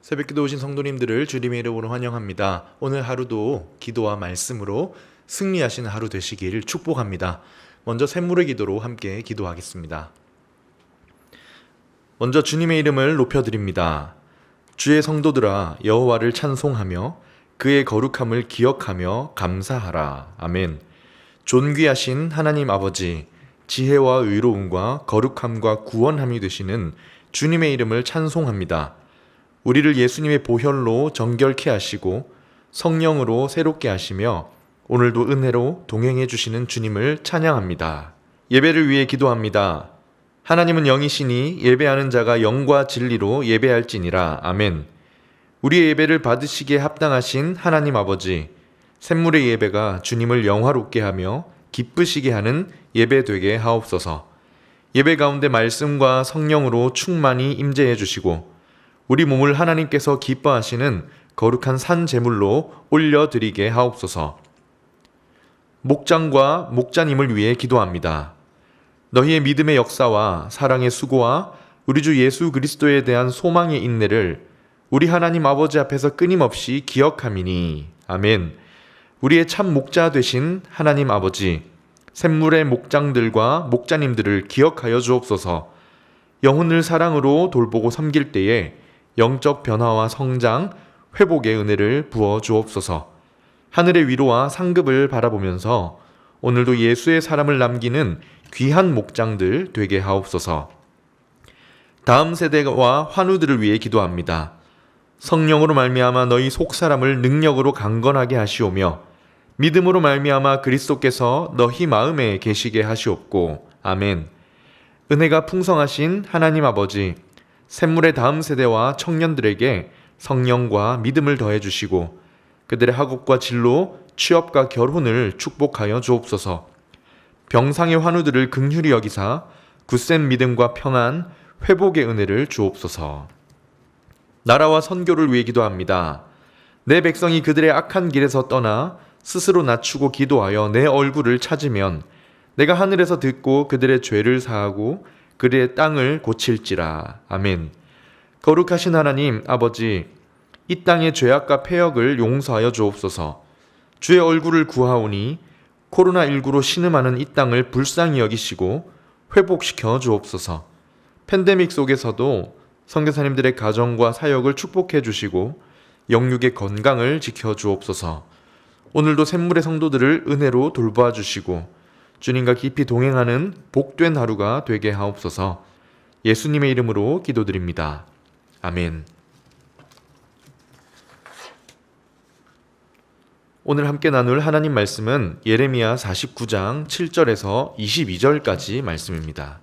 새벽기도 오신 성도님들을 주님의 이름으로 환영합니다. 오늘 하루도 기도와 말씀으로 승리하시는 하루 되시길 축복합니다. 먼저 샘물의 기도로 함께 기도하겠습니다. 먼저 주님의 이름을 높여드립니다. 주의 성도들아 여호와를 찬송하며 그의 거룩함을 기억하며 감사하라. 아멘. 존귀하신 하나님 아버지, 지혜와 의로움과 거룩함과 구원함이 되시는 주님의 이름을 찬송합니다. 우리를 예수님의 보혈로 정결케 하시고 성령으로 새롭게 하시며 오늘도 은혜로 동행해 주시는 주님을 찬양합니다. 예배를 위해 기도합니다. 하나님은 영이시니 예배하는 자가 영과 진리로 예배할지니라. 아멘. 우리의 예배를 받으시기에 합당하신 하나님 아버지, 샘물의 예배가 주님을 영화롭게 하며 기쁘시게 하는 예배 되게 하옵소서. 예배 가운데 말씀과 성령으로 충만히 임재해 주시고 우리 몸을 하나님께서 기뻐하시는 거룩한 산 제물로 올려드리게 하옵소서. 목장과 목자님을 위해 기도합니다. 너희의 믿음의 역사와 사랑의 수고와 우리 주 예수 그리스도에 대한 소망의 인내를 우리 하나님 아버지 앞에서 끊임없이 기억함이니. 아멘. 우리의 참 목자 되신 하나님 아버지, 샘물의 목장들과 목자님들을 기억하여 주옵소서. 영혼을 사랑으로 돌보고 섬길 때에 영적 변화와 성장, 회복의 은혜를 부어 주옵소서. 하늘의 위로와 상급을 바라보면서 오늘도 예수의 사람을 남기는 귀한 목장들 되게 하옵소서. 다음 세대와 환우들을 위해 기도합니다. 성령으로 말미암아 너희 속사람을 능력으로 강건하게 하시오며 믿음으로 말미암아 그리스도께서 너희 마음에 계시게 하시옵고. 아멘. 은혜가 풍성하신 하나님 아버지, 샘물의 다음 세대와 청년들에게 성령과 믿음을 더해 주시고 그들의 학업과 진로, 취업과 결혼을 축복하여 주옵소서. 병상의 환우들을 긍휼히 여기사 굳센 믿음과 평안, 회복의 은혜를 주옵소서. 나라와 선교를 위해 기도합니다. 내 백성이 그들의 악한 길에서 떠나 스스로 낮추고 기도하여 내 얼굴을 찾으면 내가 하늘에서 듣고 그들의 죄를 사하고 그들의 땅을 고칠지라. 아멘. 거룩하신 하나님 아버지, 이 땅의 죄악과 패역을 용서하여 주옵소서. 주의 얼굴을 구하오니 코로나19로 신음하는 이 땅을 불쌍히 여기시고 회복시켜 주옵소서. 팬데믹 속에서도 선교사님들의 가정과 사역을 축복해 주시고 영육의 건강을 지켜 주옵소서. 오늘도 샘물의 성도들을 은혜로 돌보아 주시고 주님과 깊이 동행하는 복된 하루가 되게 하옵소서. 예수님의 이름으로 기도드립니다. 아멘. 오늘 함께 나눌 하나님 말씀은 예레미야 49장 7절에서 22절까지 말씀입니다.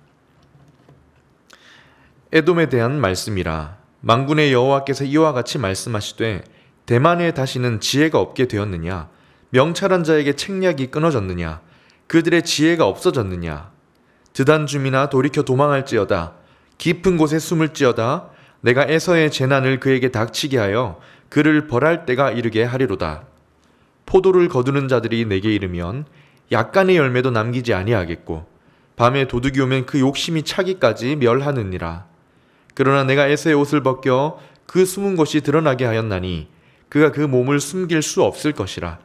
에돔에 대한 말씀이라. 만군의 여호와께서 이와 같이 말씀하시되 대만에 다시는 지혜가 없게 되었느냐? 명철한 자에게 책략이 끊어졌느냐? 그들의 지혜가 없어졌느냐? 드단 주민아 돌이켜 도망할지어다. 깊은 곳에 숨을지어다. 내가 에서의 재난을 그에게 닥치게 하여 그를 벌할 때가 이르게 하리로다. 포도를 거두는 자들이 내게 이르면 약간의 열매도 남기지 아니하겠고 밤에 도둑이 오면 그 욕심이 차기까지 멸하느니라. 그러나 내가 에서의 옷을 벗겨 그 숨은 곳이 드러나게 하였나니 그가 그 몸을 숨길 수 없을 것이라.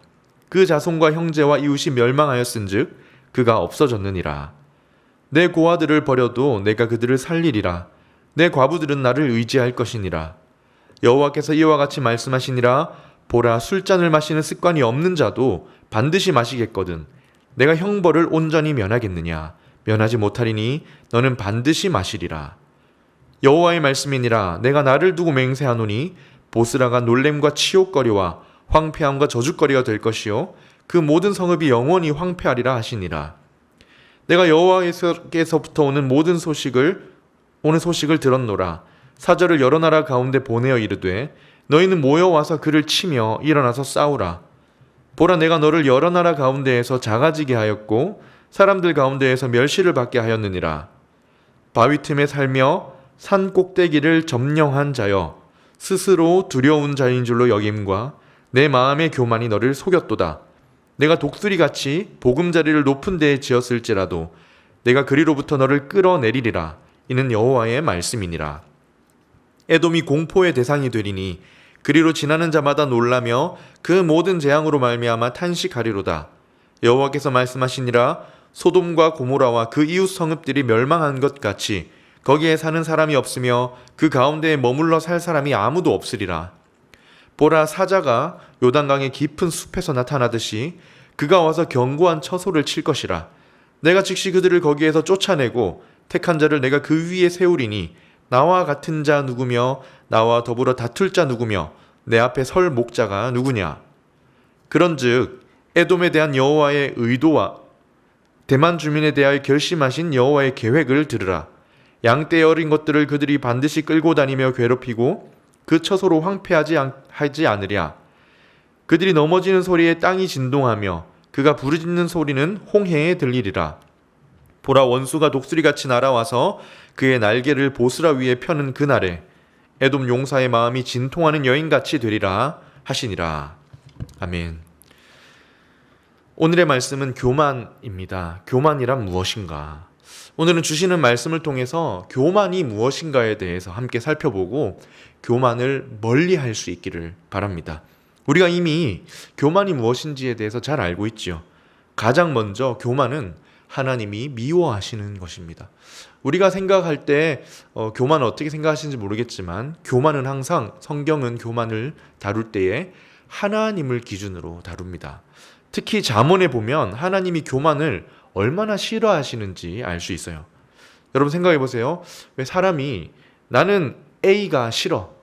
그 자손과 형제와 이웃이 멸망하였은즉 그가 없어졌느니라. 내 고아들을 버려도 내가 그들을 살리리라. 내 과부들은 나를 의지할 것이니라. 여호와께서 이와 같이 말씀하시니라. 보라, 술잔을 마시는 습관이 없는 자도 반드시 마시겠거든. 내가 형벌을 온전히 면하겠느냐? 면하지 못하리니 너는 반드시 마시리라. 여호와의 말씀이니라. 내가 나를 두고 맹세하노니 보스라가 놀램과 치욕거리와 황폐함과 저주거리가 될 것이요 그 모든 성읍이 영원히 황폐하리라 하시니라. 내가 여호와께서부터 오는 소식을 들었노라. 사절을 여러 나라 가운데 보내어 이르되 너희는 모여와서 그를 치며 일어나서 싸우라. 보라, 내가 너를 여러 나라 가운데에서 작아지게 하였고 사람들 가운데에서 멸시를 받게 하였느니라. 바위 틈에 살며 산 꼭대기를 점령한 자여, 스스로 두려운 자인 줄로 여김과 내 마음의 교만이 너를 속였도다. 내가 독수리같이 보금자리를 높은 데에 지었을지라도 내가 그리로부터 너를 끌어내리리라. 이는 여호와의 말씀이니라. 에돔이 공포의 대상이 되리니 그리로 지나는 자마다 놀라며 그 모든 재앙으로 말미암아 탄식하리로다. 여호와께서 말씀하시니라. 소돔과 고모라와 그 이웃 성읍들이 멸망한 것 같이 거기에 사는 사람이 없으며 그 가운데에 머물러 살 사람이 아무도 없으리라. 보라, 사자가 요단강의 깊은 숲에서 나타나듯이 그가 와서 견고한 처소를 칠 것이라. 내가 즉시 그들을 거기에서 쫓아내고 택한 자를 내가 그 위에 세우리니 나와 같은 자 누구며 나와 더불어 다툴 자 누구며 내 앞에 설 목자가 누구냐. 그런즉 에돔에 대한 여호와의 의도와 대만 주민에 대하여 결심하신 여호와의 계획을 들으라. 양떼 어린 것들을 그들이 반드시 끌고 다니며 괴롭히고 그 처소로 하지 않으랴. 그들이 넘어지는 소리에 땅이 진동하며 그가 부르짖는 소리는 홍해에 들리리라. 보라, 원수가 독수리같이 날아와서 그의 날개를 보스라 위에 펴는 그날에 에돔 용사의 마음이 진통하는 여인같이 되리라 하시니라. 아멘. 오늘의 말씀은 교만입니다. 교만이란 무엇인가? 오늘은 주시는 말씀을 통해서 교만이 무엇인가에 대해서 함께 살펴보고 교만을 멀리할 수 있기를 바랍니다. 우리가 이미 교만이 무엇인지에 대해서 잘 알고 있죠. 가장 먼저 교만은 하나님이 미워하시는 것입니다. 우리가 생각할 때 교만을 어떻게 생각하시는지 모르겠지만 교만은 항상 성경은 교만을 다룰 때에 하나님을 기준으로 다룹니다. 특히 잠언에 보면 하나님이 교만을 얼마나 싫어하시는지 알 수 있어요. 여러분 생각해 보세요. 왜 사람이 나는 A가 싫어.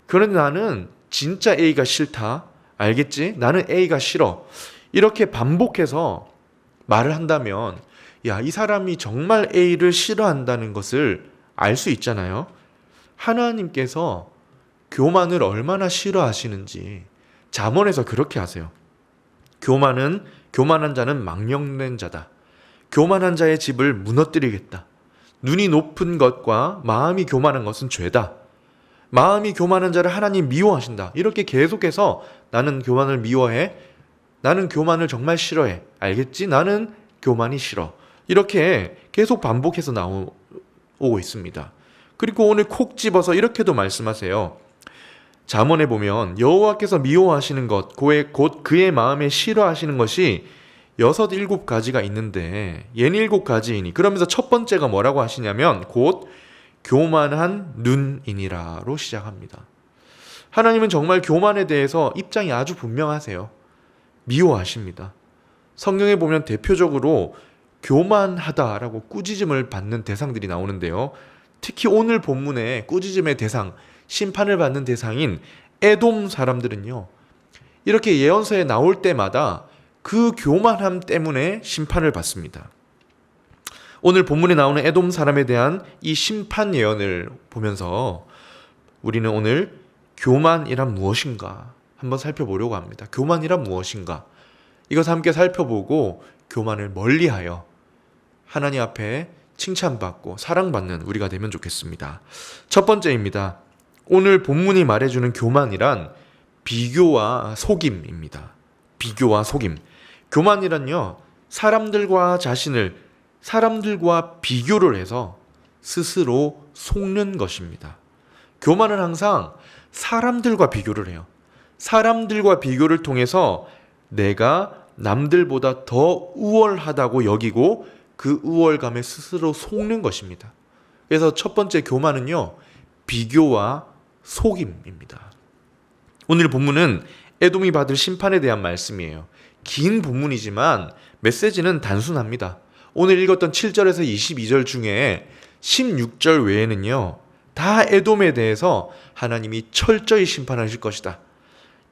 그런데 나는 진짜 A가 싫다. 알겠지? 나는 A가 싫어. 이렇게 반복해서 말을 한다면 야, 이 사람이 정말 A를 싫어한다는 것을 알 수 있잖아요. 하나님께서 교만을 얼마나 싫어하시는지 잠언에서 그렇게 하세요. 교만한 자는 망령된 자다. 교만한 자의 집을 무너뜨리겠다. 눈이 높은 것과 마음이 교만한 것은 죄다. 마음이 교만한 자를 하나님 미워하신다. 이렇게 계속해서 나는 교만을 미워해. 나는 교만을 정말 싫어해. 알겠지? 나는 교만이 싫어. 이렇게 계속 반복해서 나오고 있습니다. 그리고 오늘 콕 집어서 이렇게도 말씀하세요. 잠언에 보면 여호와께서 미워하시는 것, 곧 그의 마음에 싫어하시는 것이 6, 7가지가 있는데 옌 7가지이니 그러면서 첫 번째가 뭐라고 하시냐면 곧 교만한 눈이니라로 시작합니다. 하나님은 정말 교만에 대해서 입장이 아주 분명하세요. 미워하십니다. 성경에 보면 대표적으로 교만하다라고 꾸짖음을 받는 대상들이 나오는데요. 특히 오늘 본문의 꾸짖음의 대상, 심판을 받는 대상인 에돔 사람들은요, 이렇게 예언서에 나올 때마다 그 교만함 때문에 심판을 받습니다. 오늘 본문에 나오는 에돔 사람에 대한 이 심판 예언을 보면서 우리는 오늘 교만이란 무엇인가 한번 살펴보려고 합니다. 교만이란 무엇인가? 이것을 함께 살펴보고 교만을 멀리하여 하나님 앞에 칭찬받고 사랑받는 우리가 되면 좋겠습니다. 첫 번째입니다. 오늘 본문이 말해주는 교만이란 비교와 속임입니다. 비교와 속임. 교만이란요, 사람들과 비교를 해서 스스로 속는 것입니다. 교만은 항상 사람들과 비교를 해요. 사람들과 비교를 통해서 내가 남들보다 더 우월하다고 여기고 그 우월감에 스스로 속는 것입니다. 그래서 첫 번째 교만은요, 비교와 속임입니다. 오늘 본문은 에돔이 받을 심판에 대한 말씀이에요. 긴 본문이지만 메시지는 단순합니다. 오늘 읽었던 7절에서 22절 중에 16절 외에는요, 다 에돔에 대해서 하나님이 철저히 심판하실 것이다.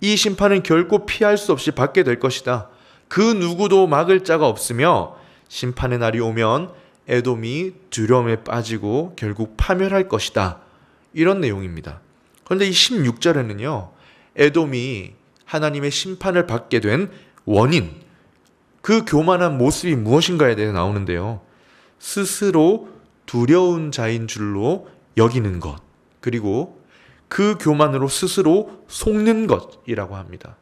이 심판은 결코 피할 수 없이 받게 될 것이다. 그 누구도 막을 자가 없으며 심판의 날이 오면 에돔이 두려움에 빠지고 결국 파멸할 것이다. 이런 내용입니다. 그런데 이 16절에는요, 에돔이 하나님의 심판을 받게 된 원인, 그 교만한 모습이 무엇인가에 대해 나오는데요. 스스로 두려운 자인 줄로 여기는 것, 그리고 그 교만으로 스스로 속는 것이라고 합니다.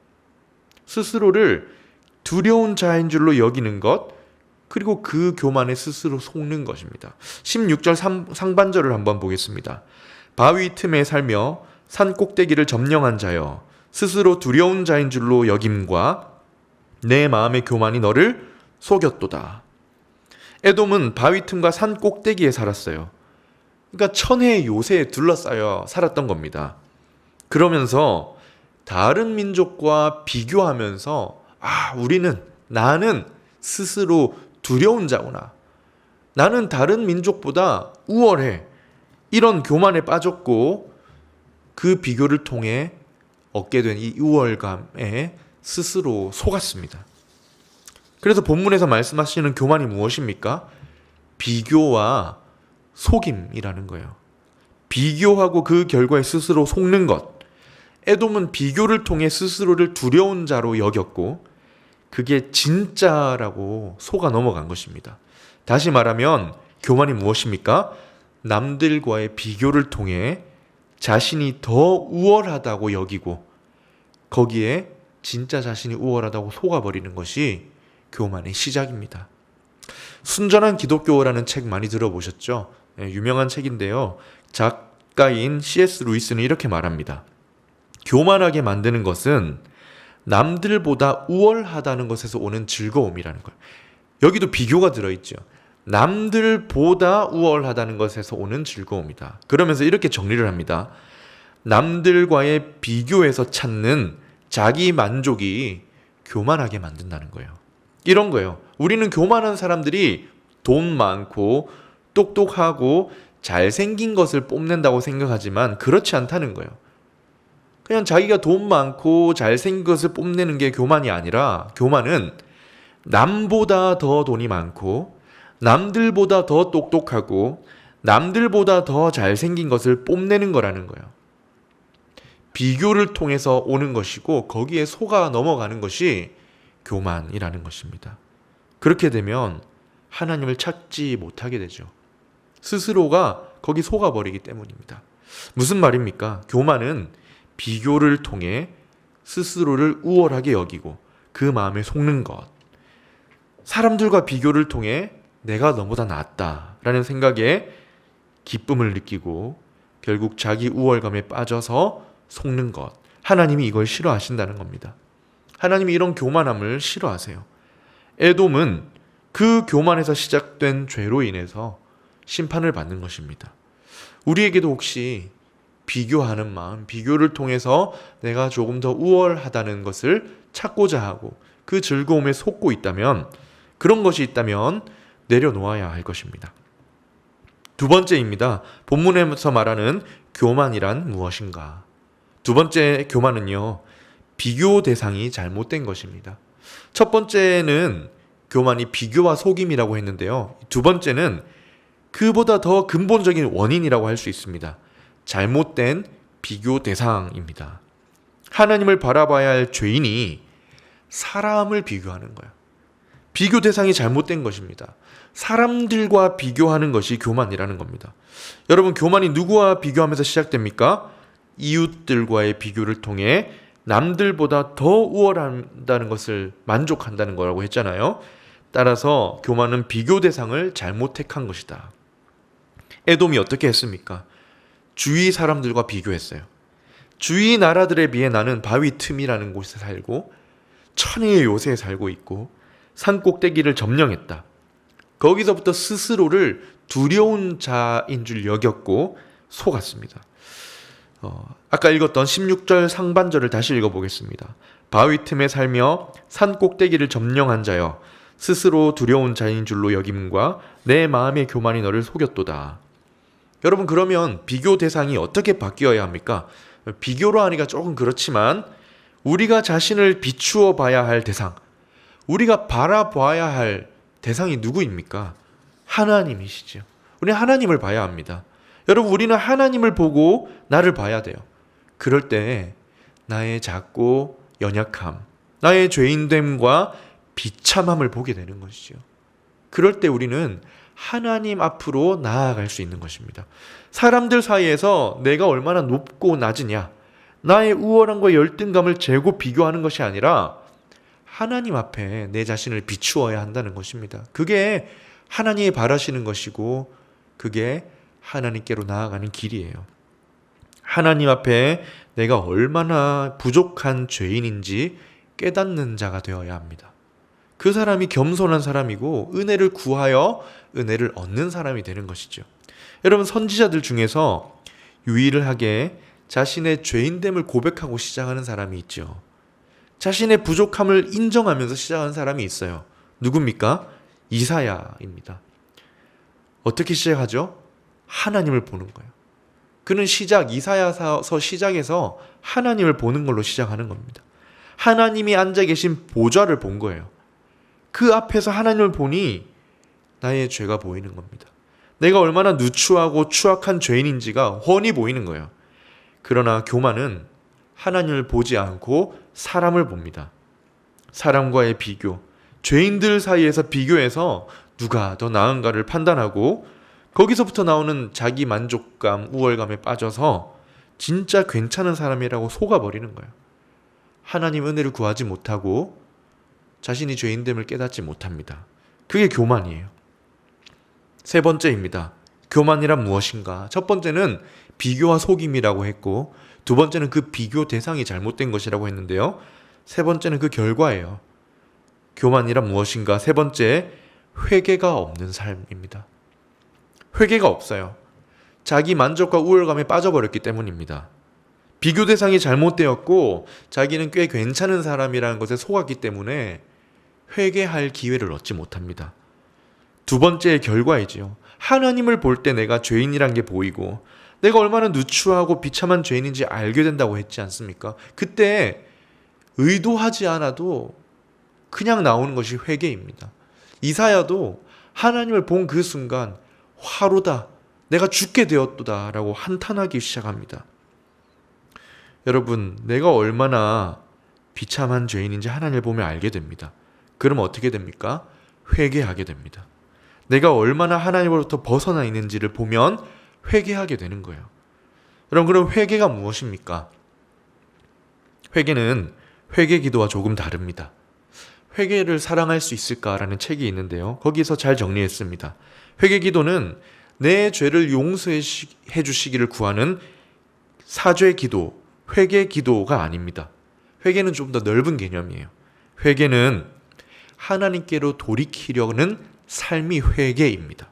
스스로를 두려운 자인 줄로 여기는 것, 그리고 그 교만에 스스로 속는 것입니다. 16절 상반절을 한번 보겠습니다. 바위 틈에 살며 산 꼭대기를 점령한 자여 스스로 두려운 자인 줄로 여김과 내 마음의 교만이 너를 속였도다. 에돔은 바위 틈과 산 꼭대기에 살았어요. 그러니까 천혜의 요새에 둘러싸여 살았던 겁니다. 그러면서 다른 민족과 비교하면서 나는 스스로 두려운 자구나. 나는 다른 민족보다 우월해. 이런 교만에 빠졌고 그 비교를 통해 얻게 된 이 우월감에 스스로 속았습니다. 그래서 본문에서 말씀하시는 교만이 무엇입니까? 비교와 속임이라는 거예요. 비교하고 그 결과에 스스로 속는 것. 에돔은 비교를 통해 스스로를 두려운 자로 여겼고 그게 진짜라고 속아 넘어간 것입니다. 다시 말하면 교만이 무엇입니까? 남들과의 비교를 통해 자신이 더 우월하다고 여기고 거기에 진짜 자신이 우월하다고 속아버리는 것이 교만의 시작입니다. 순전한 기독교라는 책 많이 들어보셨죠? 유명한 책인데요. 작가인 C.S. 루이스는 이렇게 말합니다. 교만하게 만드는 것은 남들보다 우월하다는 것에서 오는 즐거움이라는 거예요. 여기도 비교가 들어있죠. 남들보다 우월하다는 것에서 오는 즐거움이다. 그러면서 이렇게 정리를 합니다. 남들과의 비교에서 찾는 자기 만족이 교만하게 만든다는 거예요. 이런 거예요. 우리는 교만한 사람들이 돈 많고 똑똑하고 잘생긴 것을 뽐낸다고 생각하지만 그렇지 않다는 거예요. 그냥 자기가 돈 많고 잘생긴 것을 뽐내는 게 교만이 아니라 교만은 남보다 더 돈이 많고 남들보다 더 똑똑하고 남들보다 더 잘생긴 것을 뽐내는 거라는 거예요. 비교를 통해서 오는 것이고 거기에 속아 넘어가는 것이 교만이라는 것입니다. 그렇게 되면 하나님을 찾지 못하게 되죠. 스스로가 거기 속아버리기 때문입니다. 무슨 말입니까? 교만은 비교를 통해 스스로를 우월하게 여기고 그 마음에 속는 것. 사람들과 비교를 통해 내가 너보다 낫다라는 생각에 기쁨을 느끼고 결국 자기 우월감에 빠져서 속는 것. 하나님이 이걸 싫어하신다는 겁니다. 하나님이 이런 교만함을 싫어하세요. 에돔은 그 교만에서 시작된 죄로 인해서 심판을 받는 것입니다. 우리에게도 혹시 비교하는 마음, 비교를 통해서 내가 조금 더 우월하다는 것을 찾고자 하고 그 즐거움에 속고 있다면, 그런 것이 있다면 내려놓아야 할 것입니다. 두 번째입니다. 본문에서 말하는 교만이란 무엇인가? 두 번째 교만은요, 비교 대상이 잘못된 것입니다. 첫 번째는 교만이 비교와 속임이라고 했는데요. 두 번째는 그보다 더 근본적인 원인이라고 할 수 있습니다. 잘못된 비교 대상입니다. 하나님을 바라봐야 할 죄인이 사람을 비교하는 거예요. 비교 대상이 잘못된 것입니다. 사람들과 비교하는 것이 교만이라는 겁니다. 여러분, 교만이 누구와 비교하면서 시작됩니까? 이웃들과의 비교를 통해 남들보다 더 우월한다는 것을 만족한다는 거라고 했잖아요. 따라서 교만은 비교 대상을 잘못 택한 것이다. 에돔이 어떻게 했습니까? 주위 사람들과 비교했어요. 주위 나라들에 비해 나는 바위 틈이라는 곳에 살고 천혜의 요새에 살고 있고 산 꼭대기를 점령했다. 거기서부터 스스로를 두려운 자인 줄 여겼고 속았습니다. 아까 읽었던 16절 상반절을 다시 읽어보겠습니다. 바위 틈에 살며 산 꼭대기를 점령한 자여 스스로 두려운 자인 줄로 여김과 내 마음의 교만이 너를 속였도다. 여러분, 그러면 비교 대상이 어떻게 바뀌어야 합니까? 비교로 하니까 조금 그렇지만 우리가 자신을 비추어 봐야 할 대상, 우리가 바라봐야 할 대상이 누구입니까? 하나님이시죠. 우리는 하나님을 봐야 합니다. 여러분, 우리는 하나님을 보고 나를 봐야 돼요. 그럴 때 나의 작고 연약함, 나의 죄인됨과 비참함을 보게 되는 것이죠. 그럴 때 우리는 하나님 앞으로 나아갈 수 있는 것입니다. 사람들 사이에서 내가 얼마나 높고 낮으냐, 나의 우월함과 열등감을 재고 비교하는 것이 아니라 하나님 앞에 내 자신을 비추어야 한다는 것입니다. 그게 하나님이 바라시는 것이고 그게 하나님께로 나아가는 길이에요. 하나님 앞에 내가 얼마나 부족한 죄인인지 깨닫는 자가 되어야 합니다. 그 사람이 겸손한 사람이고 은혜를 구하여 은혜를 얻는 사람이 되는 것이죠. 여러분, 선지자들 중에서 유일하게 자신의 죄인됨을 고백하고 시작하는 사람이 있죠. 자신의 부족함을 인정하면서 시작하는 사람이 있어요. 누굽니까? 이사야입니다. 어떻게 시작하죠? 하나님을 보는 거예요. 그는 이사야서 시작에서 하나님을 보는 걸로 시작하는 겁니다. 하나님이 앉아 계신 보좌를 본 거예요. 그 앞에서 하나님을 보니 나의 죄가 보이는 겁니다. 내가 얼마나 누추하고 추악한 죄인인지가 훤히 보이는 거예요. 그러나 교만은 하나님을 보지 않고 사람을 봅니다. 사람과의 비교, 죄인들 사이에서 비교해서 누가 더 나은가를 판단하고 거기서부터 나오는 자기 만족감, 우월감에 빠져서 진짜 괜찮은 사람이라고 속아버리는 거예요. 하나님 은혜를 구하지 못하고 자신이 죄인됨을 깨닫지 못합니다. 그게 교만이에요. 세 번째입니다. 교만이란 무엇인가? 첫 번째는 비교와 속임이라고 했고, 두 번째는 그 비교 대상이 잘못된 것이라고 했는데요. 세 번째는 그 결과예요. 교만이란 무엇인가? 세 번째, 회개가 없는 삶입니다. 회개가 없어요. 자기 만족과 우월감에 빠져버렸기 때문입니다. 비교 대상이 잘못되었고 자기는 꽤 괜찮은 사람이라는 것에 속았기 때문에 회개할 기회를 얻지 못합니다. 두 번째의 결과이지요. 하나님을 볼 때 내가 죄인이란 게 보이고 내가 얼마나 누추하고 비참한 죄인인지 알게 된다고 했지 않습니까? 그때 의도하지 않아도 그냥 나오는 것이 회개입니다. 이사야도 하나님을 본 그 순간 화로다, 내가 죽게 되었도다 라고 한탄하기 시작합니다. 여러분, 내가 얼마나 비참한 죄인인지 하나님을 보면 알게 됩니다. 그럼 어떻게 됩니까? 회개하게 됩니다. 내가 얼마나 하나님으로부터 벗어나 있는지를 보면 회개하게 되는 거예요. 여러분, 그럼 회개가 무엇입니까? 회개는 회개 기도와 조금 다릅니다. 회개를 사랑할 수 있을까라는 책이 있는데요. 거기서 잘 정리했습니다. 회개 기도는 내 죄를 용서해 주시기를 구하는 사죄 기도, 회개 기도가 아닙니다. 회개는 좀 더 넓은 개념이에요. 회개는 하나님께로 돌이키려는 삶이 회개입니다.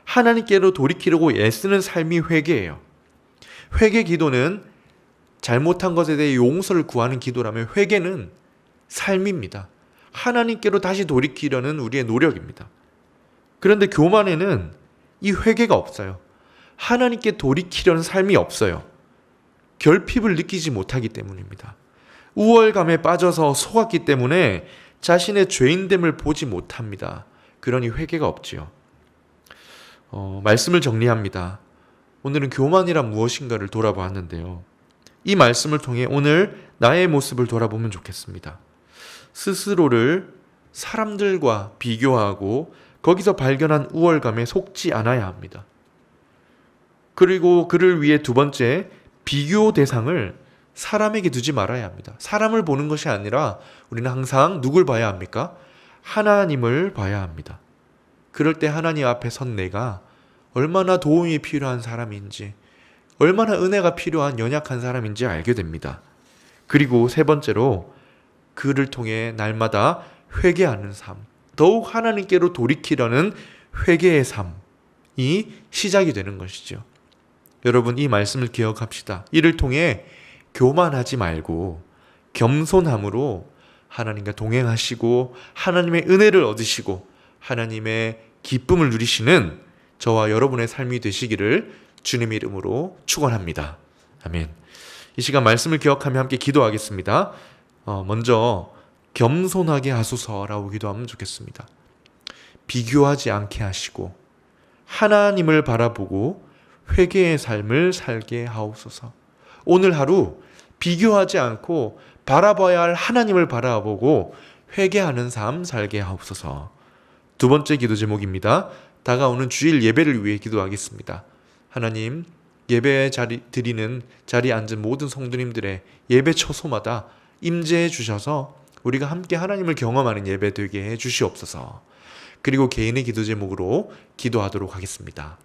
하나님께로 돌이키려고 애쓰는 삶이 회개예요. 회개 기도는 잘못한 것에 대해 용서를 구하는 기도라면 회개는 삶입니다. 하나님께로 다시 돌이키려는 우리의 노력입니다. 그런데 교만에는 이 회개가 없어요. 하나님께 돌이키려는 삶이 없어요. 결핍을 느끼지 못하기 때문입니다. 우월감에 빠져서 속았기 때문에 자신의 죄인됨을 보지 못합니다. 그러니 회개가 없지요. 말씀을 정리합니다. 오늘은 교만이란 무엇인가를 돌아보았는데요. 이 말씀을 통해 오늘 나의 모습을 돌아보면 좋겠습니다. 스스로를 사람들과 비교하고 거기서 발견한 우월감에 속지 않아야 합니다. 그리고 그를 위해 두 번째, 비교 대상을 사람에게 두지 말아야 합니다. 사람을 보는 것이 아니라 우리는 항상 누굴 봐야 합니까? 하나님을 봐야 합니다. 그럴 때 하나님 앞에 선 내가 얼마나 도움이 필요한 사람인지, 얼마나 은혜가 필요한 연약한 사람인지 알게 됩니다. 그리고 세 번째로 그를 통해 날마다 회개하는 삶, 더욱 하나님께로 돌이키려는 회개의 삶이 시작이 되는 것이죠. 여러분, 이 말씀을 기억합시다. 이를 통해 교만하지 말고 겸손함으로 하나님과 동행하시고 하나님의 은혜를 얻으시고 하나님의 기쁨을 누리시는 저와 여러분의 삶이 되시기를 주님의 이름으로 축원합니다. 아멘. 이 시간 말씀을 기억하며 함께 기도하겠습니다. 먼저 겸손하게 하소서라고 기도하면 좋겠습니다. 비교하지 않게 하시고 하나님을 바라보고 회개의 삶을 살게 하옵소서. 오늘 하루 비교하지 않고 바라봐야 할 하나님을 바라보고 회개하는 삶 살게 하옵소서. 두 번째 기도 제목입니다. 다가오는 주일 예배를 위해 기도하겠습니다. 하나님, 예배 드리는 자리에 앉은 모든 성도님들의 예배 처소마다 임재해 주셔서 우리가 함께 하나님을 경험하는 예배 되게 해 주시옵소서. 그리고 개인의 기도 제목으로 기도하도록 하겠습니다.